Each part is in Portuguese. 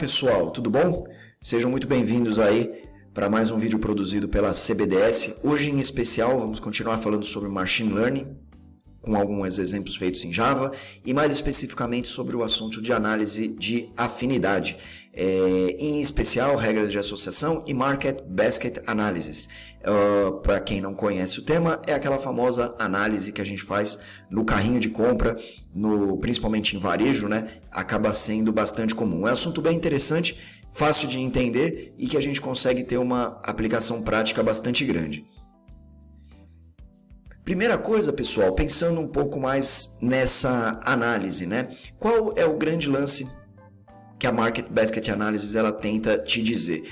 pessoal, tudo bom? Sejam muito bem-vindos aí para mais um vídeo produzido pela CBDS. Hoje em especial vamos continuar falando sobre Machine Learning, com alguns exemplos feitos em Java e mais especificamente sobre o assunto de análise de afinidade, em especial regras de associação e Market Basket Analysis. Para quem não conhece o tema, é aquela famosa análise que a gente faz no carrinho de compra, principalmente em varejo, né? Acaba sendo bastante comum. É um assunto bem interessante, fácil de entender e que a gente consegue ter uma aplicação prática bastante grande. Primeira coisa, pessoal, pensando um pouco mais nessa análise, né? Qual é o grande lance que a Market Basket Analysis ela tenta te dizer?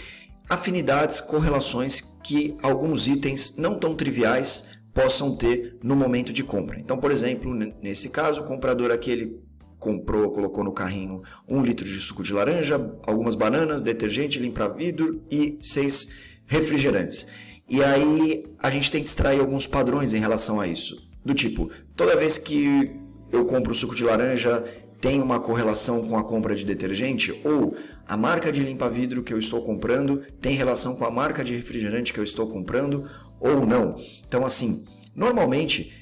Afinidades, correlações que alguns itens não tão triviais possam ter no momento de compra. Então, por exemplo, nesse caso, o comprador aqui ele colocou no carrinho 1 litro de suco de laranja, algumas bananas, detergente, limpa-vidro e 6 refrigerantes. E aí a gente tem que extrair alguns padrões em relação a isso. Do tipo, toda vez que eu compro suco de laranja, tem uma correlação com a compra de detergente? Ou a marca de limpa-vidro que eu estou comprando tem relação com a marca de refrigerante que eu estou comprando? Ou não? Então, assim, normalmente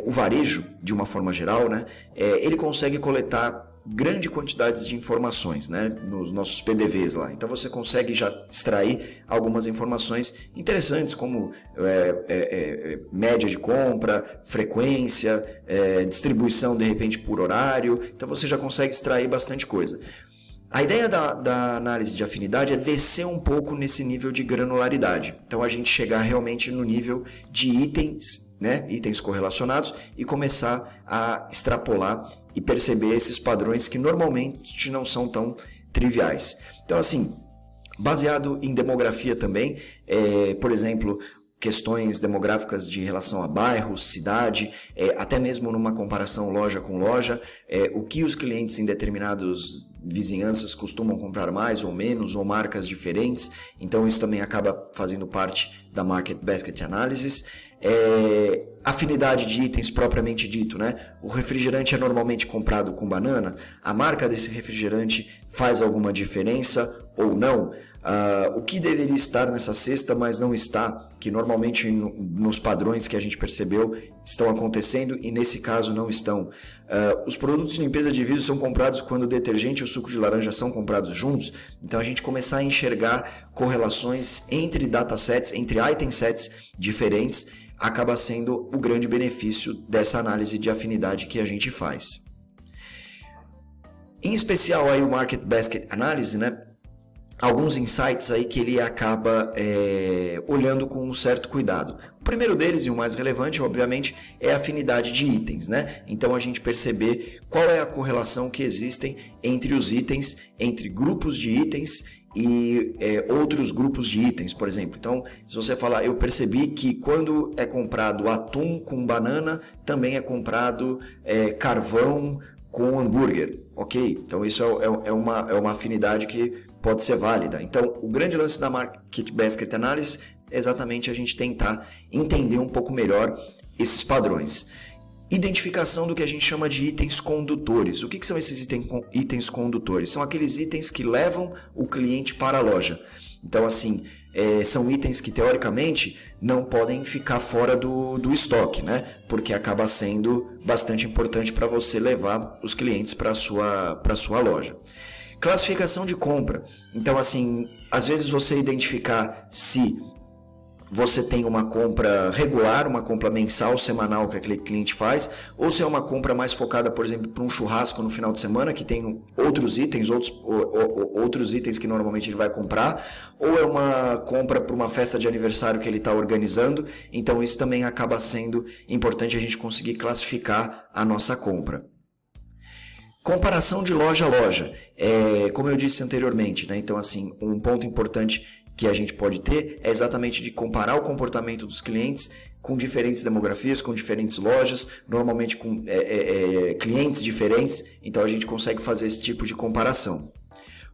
o varejo, de uma forma geral, né, ele consegue coletar grande quantidade de informações, né, nos nossos PDVs lá. Então você consegue já extrair algumas informações interessantes como média de compra, frequência, distribuição de repente por horário. Então você já consegue extrair bastante coisa. A ideia da análise de afinidade é descer um pouco nesse nível de granularidade. Então a gente chegar realmente no nível de itens, né, itens correlacionados e começar a extrapolar e perceber esses padrões que normalmente não são tão triviais. Então assim, baseado em demografia também, por exemplo, questões demográficas de relação a bairro, cidade, até mesmo numa comparação loja com loja, o que os clientes em determinadas vizinhanças costumam comprar mais ou menos, ou marcas diferentes. Então isso também acaba fazendo parte da Market Basket Analysis. Afinidade de itens propriamente dito, né? O refrigerante é normalmente comprado com banana, a marca desse refrigerante faz alguma diferença ou não? O que deveria estar nessa cesta, mas não está, que normalmente nos padrões que a gente percebeu estão acontecendo e nesse caso não estão. Os produtos de limpeza de vidro são comprados quando o detergente e o suco de laranja são comprados juntos, então a gente começar a enxergar correlações entre datasets, entre item sets diferentes, acaba sendo o grande benefício dessa análise de afinidade que a gente faz. Em especial aí o Market Basket Analysis, né? Alguns insights aí que ele acaba olhando com um certo cuidado. O primeiro deles, e o mais relevante, obviamente, é a afinidade de itens, né? Então a gente perceber qual é a correlação que existem entre os itens, entre grupos de itens e outros grupos de itens, por exemplo. Então, se você falar, eu percebi que quando é comprado atum com banana, também é comprado carvão com hambúrguer, ok? Então isso é uma afinidade que pode ser válida. Então o grande lance da Market Basket Analysis é exatamente a gente tentar entender um pouco melhor esses padrões. Identificação do que a gente chama de itens condutores. O que são esses itens condutores? São aqueles itens que levam o cliente para a loja. Então assim, são itens que teoricamente não podem ficar fora do estoque, né? Porque acaba sendo bastante importante para você levar os clientes para a sua loja. Classificação de compra. Então assim, às vezes você identificar se você tem uma compra regular, uma compra mensal, semanal que aquele cliente faz, ou se é uma compra mais focada, por exemplo, para um churrasco no final de semana, que tem outros itens, outros itens que normalmente ele vai comprar, ou é uma compra para uma festa de aniversário que ele está organizando. Então isso também acaba sendo importante a gente conseguir classificar a nossa compra. Comparação de loja a loja, como eu disse anteriormente, né? Então assim, um ponto importante que a gente pode ter é exatamente de comparar o comportamento dos clientes com diferentes demografias, com diferentes lojas, normalmente com clientes diferentes, então a gente consegue fazer esse tipo de comparação.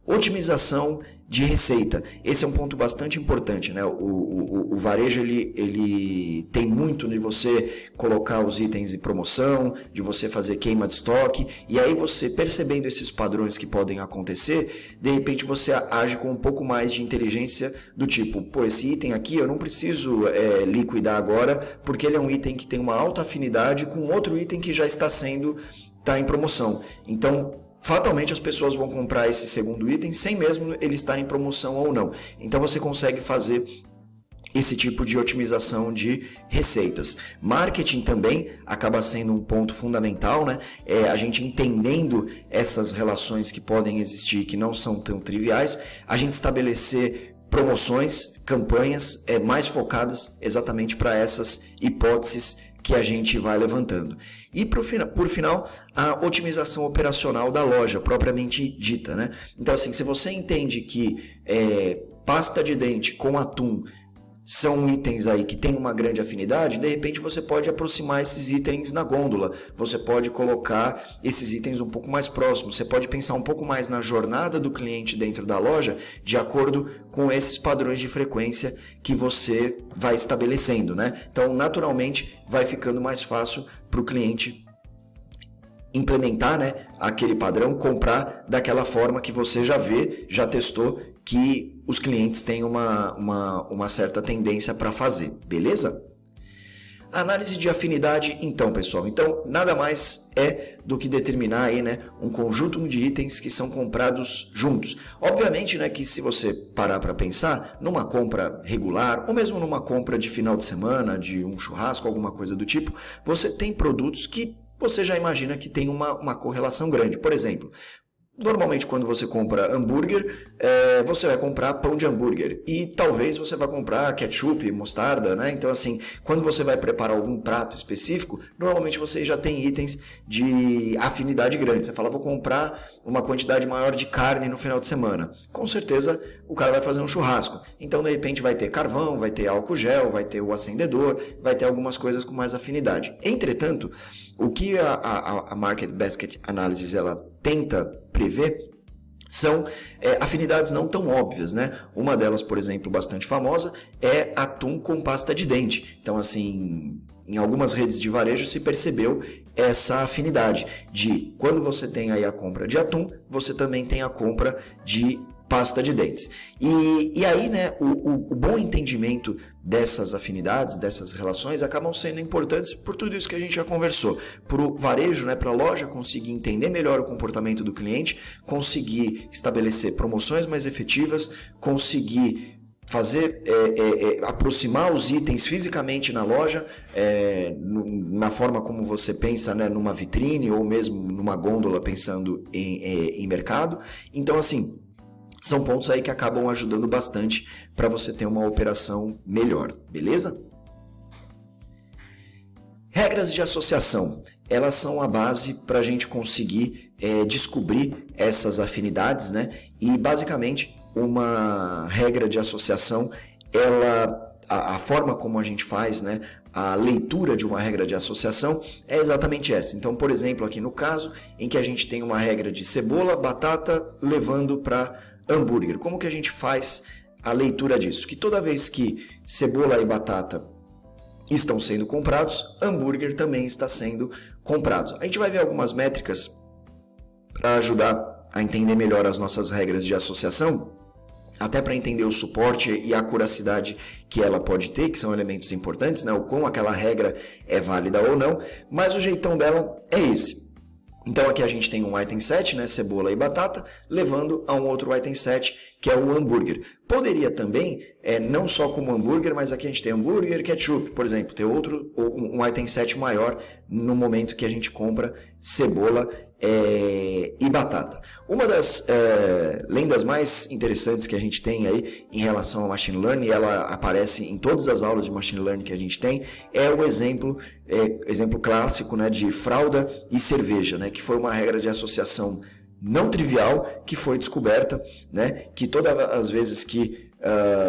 Otimização de receita. Esse é um ponto bastante importante, né? O varejo ele tem muito de você colocar os itens em promoção, de você fazer queima de estoque, e aí você percebendo esses padrões que podem acontecer, de repente você age com um pouco mais de inteligência do tipo, pô, esse item aqui eu não preciso liquidar agora, porque ele é um item que tem uma alta afinidade com outro item que já está em promoção. Então, fatalmente as pessoas vão comprar esse segundo item sem mesmo ele estar em promoção ou não. Então você consegue fazer esse tipo de otimização de receitas. Marketing também acaba sendo um ponto fundamental, né? A gente entendendo essas relações que podem existir, que não são tão triviais, a gente estabelecer promoções, campanhas mais focadas exatamente para essas hipóteses que a gente vai levantando. E por final, a otimização operacional da loja, propriamente dita, né? Então, assim, se você entende que pasta de dente com atum são itens aí que têm uma grande afinidade, de repente você pode aproximar esses itens na gôndola, você pode colocar esses itens um pouco mais próximos, você pode pensar um pouco mais na jornada do cliente dentro da loja, de acordo com esses padrões de frequência que você vai estabelecendo, né? Então, naturalmente, vai ficando mais fácil para o cliente implementar, né, aquele padrão, comprar daquela forma que você já vê, já testou, que os clientes têm uma certa tendência para fazer, beleza? Análise de afinidade, então, pessoal, nada mais é do que determinar aí, né, um conjunto de itens que são comprados juntos. Obviamente, né, que se você parar para pensar, numa compra regular, ou mesmo numa compra de final de semana, de um churrasco, alguma coisa do tipo, você tem produtos que você já imagina que tem uma correlação grande. Por exemplo, normalmente quando você compra hambúrguer, você vai comprar pão de hambúrguer e talvez você vai comprar ketchup, mostarda, né? Então, assim, quando você vai preparar algum prato específico, normalmente você já tem itens de afinidade grande. Você fala, vou comprar uma quantidade maior de carne no final de semana. Com certeza o cara vai fazer um churrasco. Então, de repente, vai ter carvão, vai ter álcool gel, vai ter o acendedor, vai ter algumas coisas com mais afinidade. Entretanto, o que a Market Basket Analysis ela tenta prever são afinidades não tão óbvias, né? Uma delas, por exemplo, bastante famosa, é atum com pasta de dente. Então, assim, em algumas redes de varejo se percebeu essa afinidade de quando você tem aí a compra de atum, você também tem a compra de pasta de dentes. E aí, né, o bom entendimento dessas afinidades, dessas relações, acabam sendo importantes por tudo isso que a gente já conversou. Para o varejo, né, para a loja conseguir entender melhor o comportamento do cliente, conseguir estabelecer promoções mais efetivas, conseguir fazer aproximar os itens fisicamente na loja, na forma como você pensa, né, numa vitrine ou mesmo numa gôndola pensando em mercado. Então, assim, são pontos aí que acabam ajudando bastante para você ter uma operação melhor, beleza? Regras de associação, elas são a base para a gente conseguir descobrir essas afinidades, né? E basicamente uma regra de associação, a forma como a gente faz, né, a leitura de uma regra de associação é exatamente essa. Então, por exemplo, aqui no caso em que a gente tem uma regra de cebola, batata levando para hambúrguer. Como que a gente faz a leitura disso? Que toda vez que cebola e batata estão sendo comprados, hambúrguer também está sendo comprado. A gente vai ver algumas métricas para ajudar a entender melhor as nossas regras de associação, até para entender o suporte e a acuracidade que ela pode ter, que são elementos importantes, né? O como aquela regra é válida ou não, mas o jeitão dela é esse. Então aqui a gente tem um item 7, né, cebola e batata, levando a um outro item 7, que é o hambúrguer. Poderia também, não só como hambúrguer, mas aqui a gente tem hambúrguer, ketchup, por exemplo, ter um item 7 maior no momento que a gente compra cebola e batata. Uma das lendas mais interessantes que a gente tem aí em relação ao Machine Learning, e ela aparece em todas as aulas de Machine Learning que a gente tem, é o exemplo clássico, né, de fralda e cerveja, né, que foi uma regra de associação não trivial que foi descoberta, né, que todas as vezes que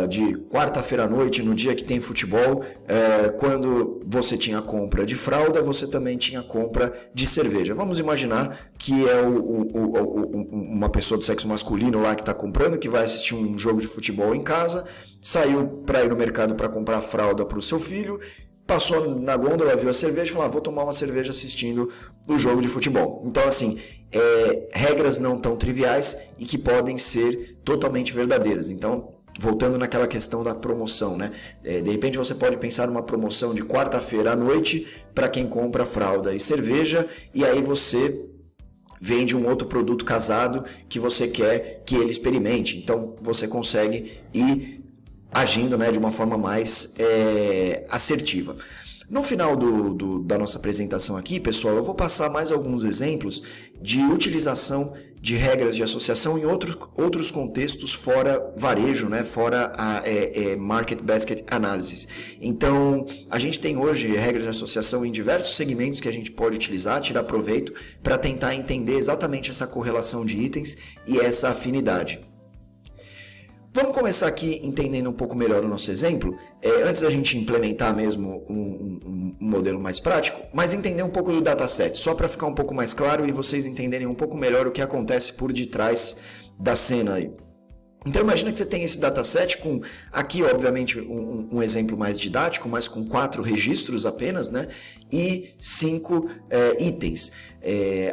de quarta-feira à noite, no dia que tem futebol, quando você tinha compra de fralda, você também tinha compra de cerveja. Vamos imaginar que é uma pessoa do sexo masculino lá que está comprando, que vai assistir um jogo de futebol em casa, saiu para ir no mercado para comprar fralda para o seu filho, passou na gôndola, viu a cerveja e falou, vou tomar uma cerveja assistindo o jogo de futebol. Então, assim, regras não tão triviais e que podem ser totalmente verdadeiras. Então, voltando naquela questão da promoção, né? De repente você pode pensar numa promoção de quarta-feira à noite para quem compra fralda e cerveja, e aí você vende um outro produto casado que você quer que ele experimente. Então, você consegue ir agindo, né, de uma forma mais assertiva. No final da nossa apresentação aqui, pessoal, eu vou passar mais alguns exemplos de utilização de regras de associação em outros contextos fora varejo, né? Fora a Market Basket Analysis. Então, a gente tem hoje regras de associação em diversos segmentos que a gente pode utilizar, tirar proveito, para tentar entender exatamente essa correlação de itens e essa afinidade. Vamos começar aqui entendendo um pouco melhor o nosso exemplo, antes da gente implementar mesmo um modelo mais prático, mas entender um pouco do dataset, só para ficar um pouco mais claro e vocês entenderem um pouco melhor o que acontece por detrás da cena aí. Então imagina que você tem esse dataset com, aqui obviamente um exemplo mais didático, mas com 4 registros apenas, né? E 5 itens.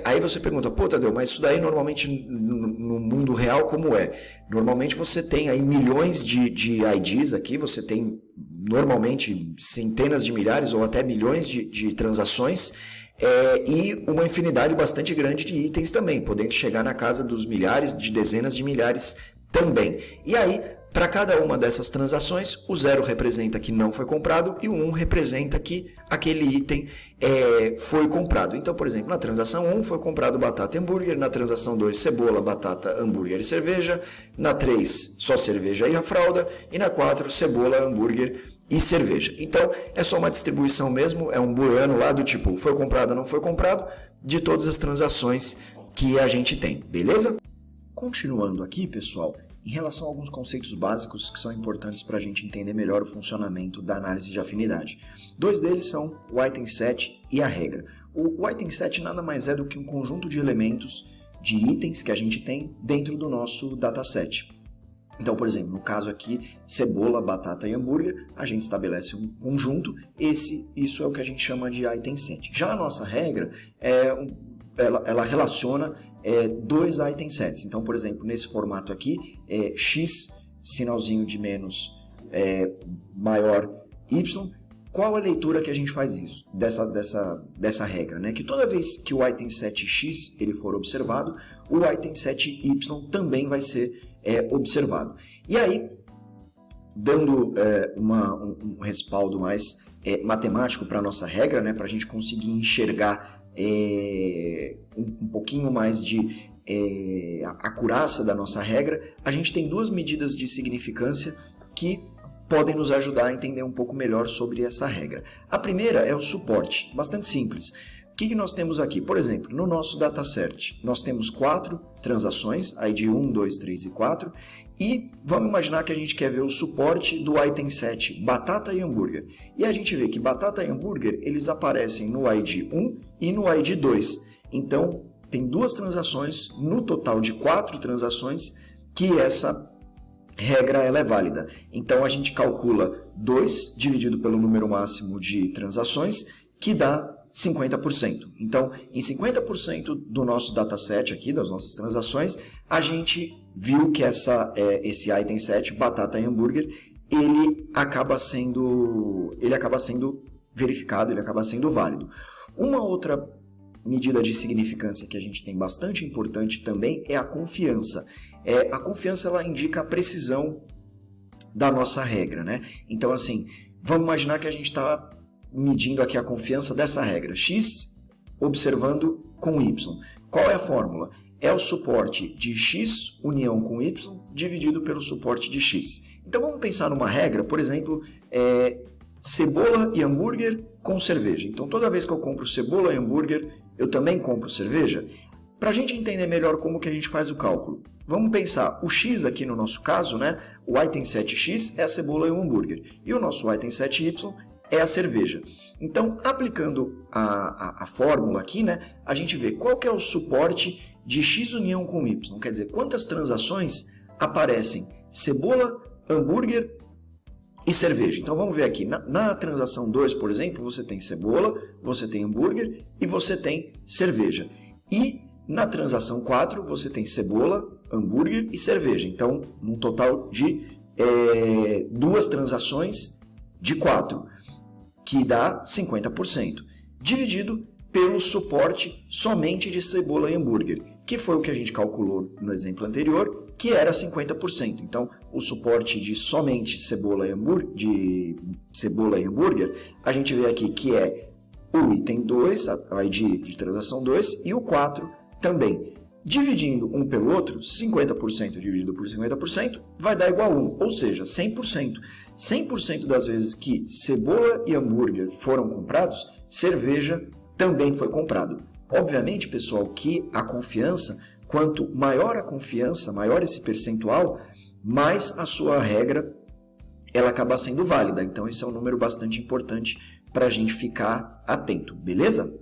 Aí você pergunta, pô Tadeu, mas isso daí normalmente no mundo real como é? Normalmente você tem aí milhões de IDs aqui, você tem normalmente centenas de milhares ou até milhões de transações, e uma infinidade bastante grande de itens também, podendo chegar na casa dos milhares, de dezenas de milhares também. E aí, para cada uma dessas transações, o 0 representa que não foi comprado e o 1 representa que aquele item foi comprado. Então, por exemplo, na transação 1 foi comprado batata e hambúrguer, na transação 2 cebola, batata, hambúrguer e cerveja, na 3 só cerveja e a fralda, e na 4 cebola, hambúrguer e cerveja. Então, é só uma distribuição mesmo, é um booleano lá do tipo foi comprado ou não foi comprado, de todas as transações que a gente tem, beleza? Continuando aqui, pessoal, em relação a alguns conceitos básicos que são importantes para a gente entender melhor o funcionamento da análise de afinidade. 2 deles são o item set e a regra. O item set nada mais é do que um conjunto de elementos, de itens que a gente tem dentro do nosso dataset. Então, por exemplo, no caso aqui, cebola, batata e hambúrguer, a gente estabelece um conjunto, isso é o que a gente chama de item set. Já a nossa regra, ela relaciona 2 item sets. Então, por exemplo, nesse formato aqui, X, sinalzinho de menos maior Y. Qual a leitura que a gente faz isso? Dessa regra, né? Que toda vez que o item set X ele for observado, o item set Y também vai ser observado. E aí, dando um respaldo mais matemático para a nossa regra, né? Para a gente conseguir enxergar um pouquinho mais de acurácia da nossa regra, a gente tem 2 medidas de significância que podem nos ajudar a entender um pouco melhor sobre essa regra. A primeira é o suporte, bastante simples. O que nós temos aqui? Por exemplo, no nosso dataset, nós temos 4 transações, ID 1, 2, 3 e 4, e vamos imaginar que a gente quer ver o suporte do item set batata e hambúrguer. E a gente vê que batata e hambúrguer, eles aparecem no ID 1 e no ID 2. Então, tem 2 transações, no total de 4 transações, que essa regra ela é válida. Então, a gente calcula 2 dividido pelo número máximo de transações, que dá 50%. Então, em 50% do nosso dataset aqui, das nossas transações, a gente viu que esse item set, batata e hambúrguer, ele acaba sendo verificado, ele acaba sendo válido. Uma outra medida de significância que a gente tem bastante importante também é a confiança. A confiança ela indica a precisão da nossa regra, né? Então, assim, vamos imaginar que a gente está medindo aqui a confiança dessa regra, X observando com Y. Qual é a fórmula? É o suporte de X união com Y dividido pelo suporte de X. Então vamos pensar numa regra, por exemplo, cebola e hambúrguer com cerveja. Então toda vez que eu compro cebola e hambúrguer, eu também compro cerveja. Para a gente entender melhor como que a gente faz o cálculo, vamos pensar, o X aqui no nosso caso, né? O item 7X é a cebola e o hambúrguer, e o nosso item 7Y é a cerveja. Então, aplicando a fórmula aqui, né, a gente vê qual que é o suporte de X união com Y, quer dizer, quantas transações aparecem cebola, hambúrguer e cerveja. Então vamos ver aqui, na transação 2, por exemplo, você tem cebola, você tem hambúrguer e você tem cerveja. E na transação 4, você tem cebola, hambúrguer e cerveja. Então, num total de 2 transações de 4, que dá 50%, dividido pelo suporte somente de cebola e hambúrguer, que foi o que a gente calculou no exemplo anterior, que era 50%. Então, o suporte de somente cebola e hambúrguer, a gente vê aqui que é o item 2, a ID de transação 2, e o 4 também. Dividindo um pelo outro, 50% dividido por 50% vai dar igual a 1, ou seja, 100%. 100% das vezes que cebola e hambúrguer foram comprados, cerveja também foi comprado. Obviamente, pessoal, que a confiança, quanto maior a confiança, maior esse percentual, mais a sua regra ela acaba sendo válida. Então, esse é um número bastante importante para a gente ficar atento, beleza?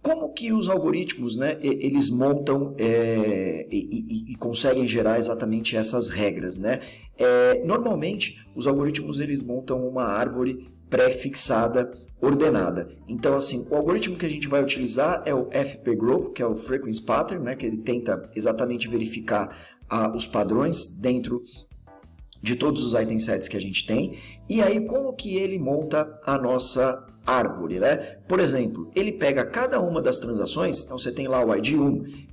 Como que os algoritmos, né, eles montam e conseguem gerar exatamente essas regras, né? Normalmente, os algoritmos eles montam uma árvore pré-fixada, ordenada. Então, assim, o algoritmo que a gente vai utilizar é o FPGrowth, que é o Frequency Pattern, né, que ele tenta exatamente verificar os padrões dentro de todos os item sets que a gente tem. E aí, como que ele monta a nossa árvore, né? Por exemplo, ele pega cada uma das transações, então você tem lá o ID1,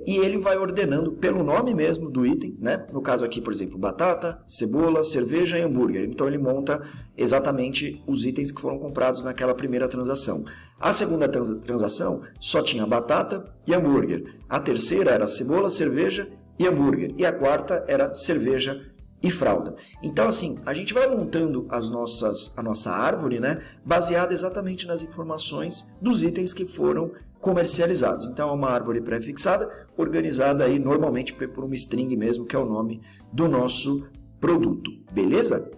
e ele vai ordenando pelo nome mesmo do item, né? No caso aqui, por exemplo, batata, cebola, cerveja e hambúrguer. Então ele monta exatamente os itens que foram comprados naquela primeira transação. A segunda transação só tinha batata e hambúrguer. A terceira era cebola, cerveja e hambúrguer. E a quarta era cerveja e fralda. Então, assim, a gente vai montando a nossa árvore, né, baseada exatamente nas informações dos itens que foram comercializados. Então, é uma árvore pré-fixada, organizada aí normalmente por uma string mesmo, que é o nome do nosso produto. Beleza?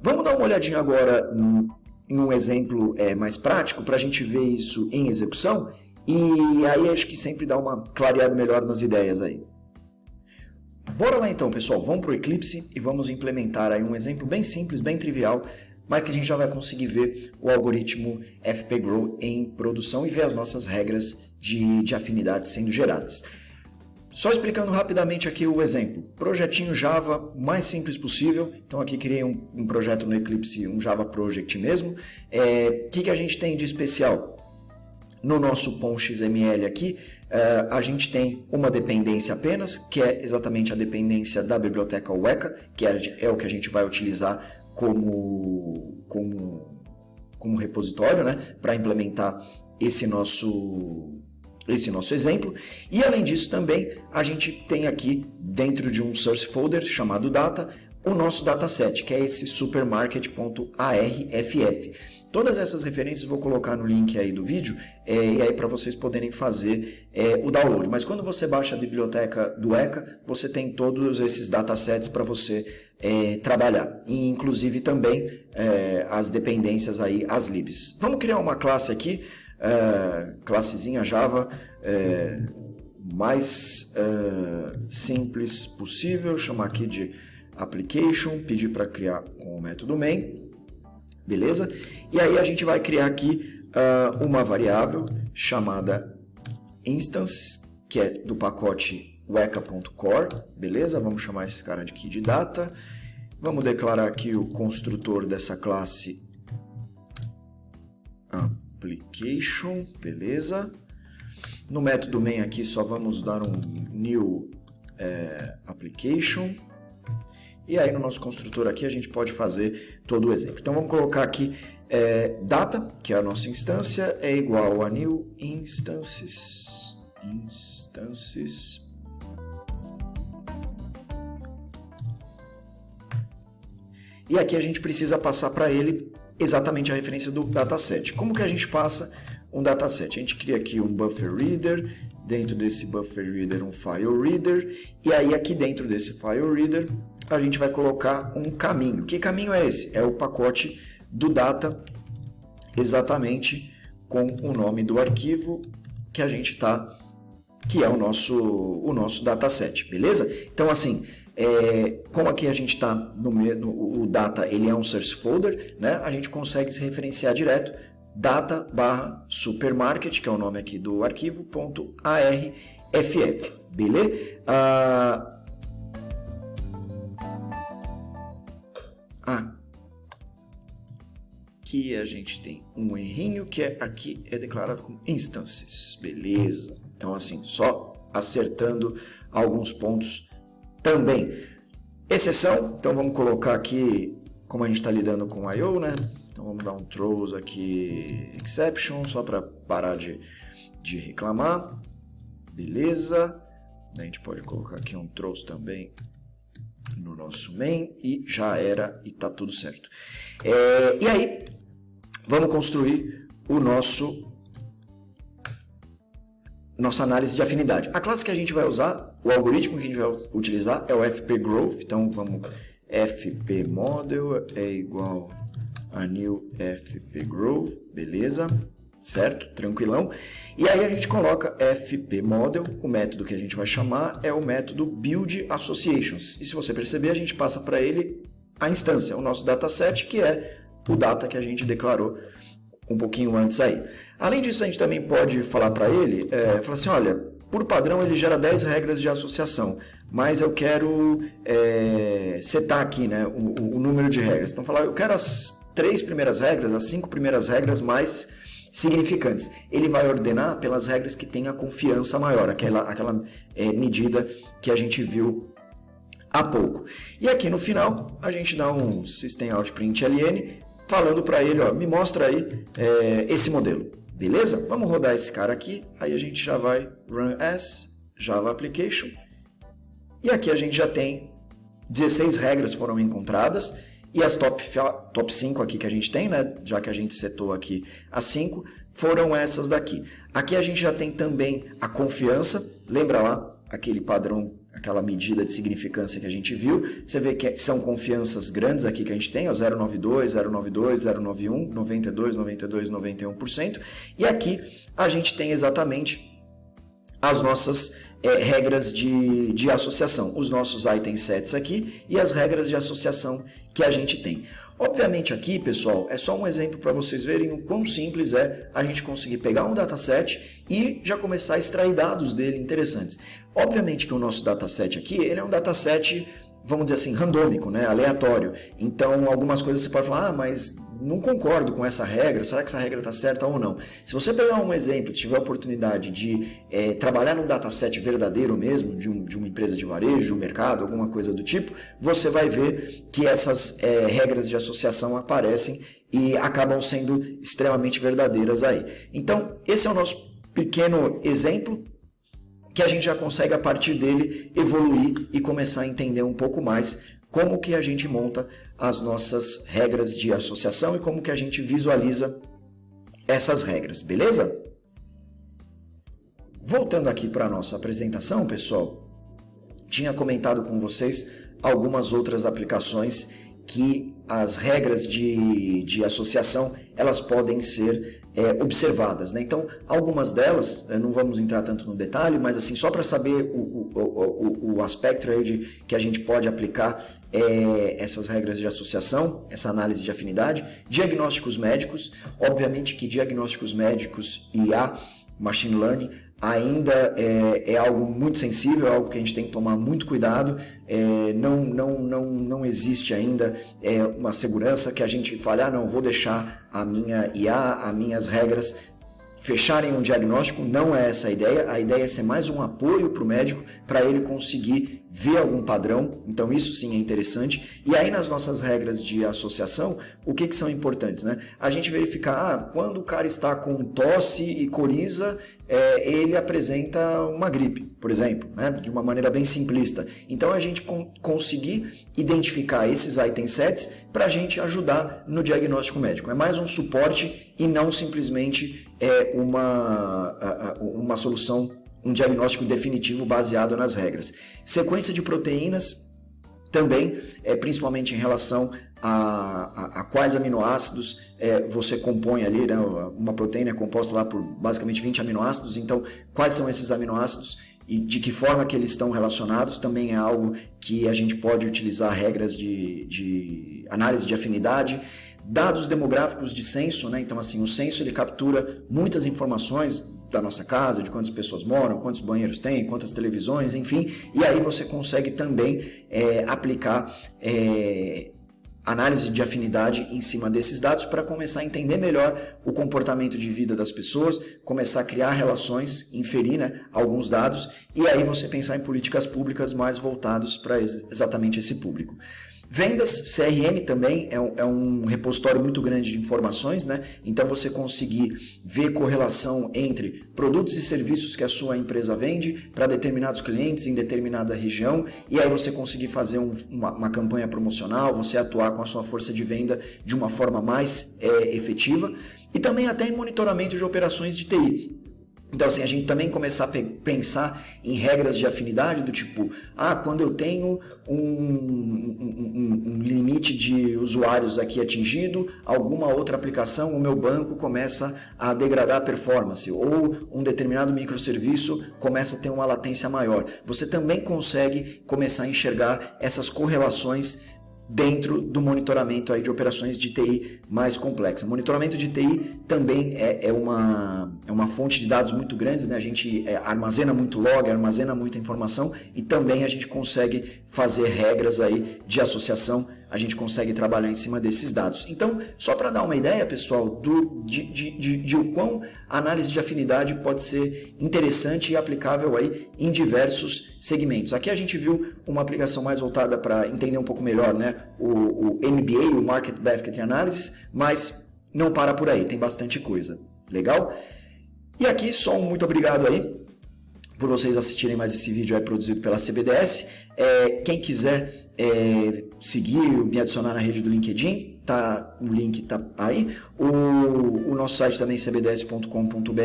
Vamos dar uma olhadinha agora em um exemplo mais prático, para a gente ver isso em execução, e aí acho que sempre dá uma clareada melhor nas ideias aí. Bora lá então, pessoal, vamos para o Eclipse e vamos implementar aí um exemplo bem simples, bem trivial, mas que a gente já vai conseguir ver o algoritmo FPGrow em produção e ver as nossas regras de afinidade sendo geradas. Só explicando rapidamente aqui o exemplo. Projetinho Java mais simples possível. Então aqui criei um projeto no Eclipse, um Java Project mesmo. O que a gente tem de especial? No nosso POM.xml aqui, a gente tem uma dependência apenas, que é exatamente a dependência da biblioteca Weka, que é o que a gente vai utilizar como repositório, né, para implementar esse nosso exemplo. E além disso também, a gente tem aqui dentro de um source folder chamado data, o nosso dataset, que é esse supermarket.arff. Todas essas referências eu vou colocar no link aí do vídeo, e aí para vocês poderem fazer o download. Mas quando você baixa a biblioteca do Weka, você tem todos esses datasets para você trabalhar. E inclusive também as dependências aí, as libs. Vamos criar uma classe aqui, classezinha Java, mais simples possível, chamar aqui de application, pedir para criar com o método main. Beleza? E aí a gente vai criar aqui uma variável chamada instance, que é do pacote weka.core, beleza? Vamos chamar esse cara aqui de data. Vamos declarar aqui o construtor dessa classe application, beleza? No método main aqui só vamos dar um new application. E aí no nosso construtor aqui a gente pode fazer todo o exemplo. Então vamos colocar aqui data, que é a nossa instância, é igual a new instances. E aqui a gente precisa passar para ele exatamente a referência do dataset. Como que a gente passa? um dataset. A gente cria aqui um buffer reader, dentro desse buffer reader um file reader, e aí aqui dentro desse file reader a gente vai colocar um caminho. Que caminho é esse? É o pacote do data, exatamente com o nome do arquivo que a gente está, que é o nosso dataset, beleza? Então assim, como aqui a gente está o data, ele é um source folder, né? A gente consegue se referenciar direto data/supermarket, que é o nome aqui do arquivo, .arff, beleza? Aqui a gente tem um errinho que aqui é declarado como instances, beleza? Então assim, só acertando alguns pontos também. Exceção, então vamos colocar aqui, como a gente está lidando com I/O, né? Então vamos dar um throws aqui, exception, só para parar de reclamar, beleza? A gente pode colocar aqui um throws também no nosso main e já era, e tá tudo certo. E aí, vamos construir o nossa análise de afinidade. A classe que a gente vai usar, o algoritmo que a gente vai utilizar é o fpGrowth. Então vamos, fpModel é igual a new fpGrowth, beleza? Certo? Tranquilão. E aí a gente coloca fpModel, o método que a gente vai chamar é o método buildAssociations. E se você perceber, a gente passa para ele a instância, o nosso dataset, que é o data que a gente declarou um pouquinho antes aí. Além disso, a gente também pode falar para ele, falar assim, olha, por padrão ele gera 10 regras de associação, mas eu quero setar aqui, né, o número de regras. Então, falar, eu quero as 3 primeiras regras, as 5 primeiras regras mais significantes. Ele vai ordenar pelas regras que têm a confiança maior, aquela medida que a gente viu há pouco. E aqui no final, a gente dá um systemout.println, falando para ele, ó, me mostra aí esse modelo, beleza? Vamos rodar esse cara aqui, aí a gente já vai run as Java Application, e aqui a gente já tem 16 regras foram encontradas, e as top 5 aqui que a gente tem, né, já que a gente setou aqui as 5, foram essas daqui. Aqui a gente já tem também a confiança, lembra lá, aquele padrão, aquela medida de significância que a gente viu, você vê que são confianças grandes aqui que a gente tem, ó, 0,92, 0,92, 0,91, 92, 92, 91%, e aqui a gente tem exatamente as nossas regras de associação, os nossos item sets aqui e as regras de associação que a gente tem. Obviamente aqui, pessoal, é só um exemplo para vocês verem o quão simples é a gente conseguir pegar um dataset e já começar a extrair dados dele interessantes. Obviamente que o nosso dataset aqui, ele é um dataset, vamos dizer assim, randômico, né? Aleatório. Então, algumas coisas você pode falar, mas não concordo com essa regra, será que essa regra está certa ou não? Se você pegar um exemplo, tiver a oportunidade de trabalhar num dataset verdadeiro mesmo, de uma empresa de varejo, de um mercado, alguma coisa do tipo, você vai ver que essas regras de associação aparecem e acabam sendo extremamente verdadeiras aí. Então, esse é o nosso pequeno exemplo, que a gente já consegue, a partir dele, evoluir e começar a entender um pouco mais como que a gente monta as nossas regras de associação e como que a gente visualiza essas regras, beleza? Voltando aqui para a nossa apresentação, pessoal, tinha comentado com vocês algumas outras aplicações que as regras de associação elas podem ser observadas, né? Então, algumas delas, não vamos entrar tanto no detalhe, mas assim, só para saber o aspecto aí que a gente pode aplicar essas regras de associação, essa análise de afinidade, diagnósticos médicos, obviamente que diagnósticos médicos e machine learning ainda é algo muito sensível, é algo que a gente tem que tomar muito cuidado, não existe ainda uma segurança que a gente fale, não, vou deixar a minha IA, as minhas regras fecharem um diagnóstico, não é essa a ideia é ser mais um apoio para o médico, para ele conseguir ver algum padrão, então isso sim é interessante. E aí nas nossas regras de associação, o que são importantes, né? A gente verificar, quando o cara está com tosse e coriza, ele apresenta uma gripe, por exemplo, né? De uma maneira bem simplista. Então a gente conseguir identificar esses item sets para a gente ajudar no diagnóstico médico. É mais um suporte e não simplesmente uma solução, um diagnóstico definitivo baseado nas regras. Sequência de proteínas também, principalmente em relação a quais aminoácidos você compõe ali, né? Uma proteína é composta lá por basicamente 20 aminoácidos, então quais são esses aminoácidos e de que forma que eles estão relacionados também é algo que a gente pode utilizar regras de análise de afinidade. Dados demográficos de censo, né? Então assim, o censo ele captura muitas informações da nossa casa, de quantas pessoas moram, quantos banheiros tem, quantas televisões, enfim, e aí você consegue também aplicar análise de afinidade em cima desses dados para começar a entender melhor o comportamento de vida das pessoas, começar a criar relações, inferir, né, alguns dados, e aí você pensar em políticas públicas mais voltadas para exatamente esse público. Vendas, CRM também é um repositório muito grande de informações, né? Então você conseguir ver correlação entre produtos e serviços que a sua empresa vende para determinados clientes em determinada região, e aí você conseguir fazer uma campanha promocional, você atuar com a sua força de venda de uma forma mais efetiva, e também até em monitoramento de operações de TI. Então, assim, a gente também começar a pensar em regras de afinidade do tipo, quando eu tenho um limite de usuários aqui atingido, alguma outra aplicação, o meu banco começa a degradar a performance, ou um determinado microserviço começa a ter uma latência maior. Você também consegue começar a enxergar essas correlações dentro do monitoramento aí de operações de TI mais complexa. Monitoramento de TI também é uma fonte de dados muito grande, né? A gente armazena muito log, armazena muita informação e também a gente consegue fazer regras aí de associação, a gente consegue trabalhar em cima desses dados. Então, só para dar uma ideia, pessoal, de o quão a análise de afinidade pode ser interessante e aplicável aí em diversos segmentos. Aqui a gente viu uma aplicação mais voltada para entender um pouco melhor, né, o MBA, o Market Basket Analysis, mas não para por aí, tem bastante coisa. Legal? E aqui só um muito obrigado aí por vocês assistirem mais esse vídeo aí produzido pela CBDS. Quem quiser seguir, me adicionar na rede do LinkedIn, o link está aí. O nosso site também é cbds.com.br.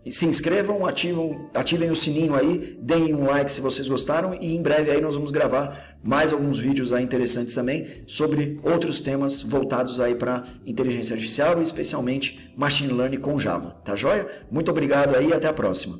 Se inscrevam, ativem o sininho aí, deem um like se vocês gostaram e em breve aí nós vamos gravar mais alguns vídeos aí interessantes também sobre outros temas voltados aí para inteligência artificial e especialmente machine learning com Java, tá joia? Muito obrigado aí e até a próxima.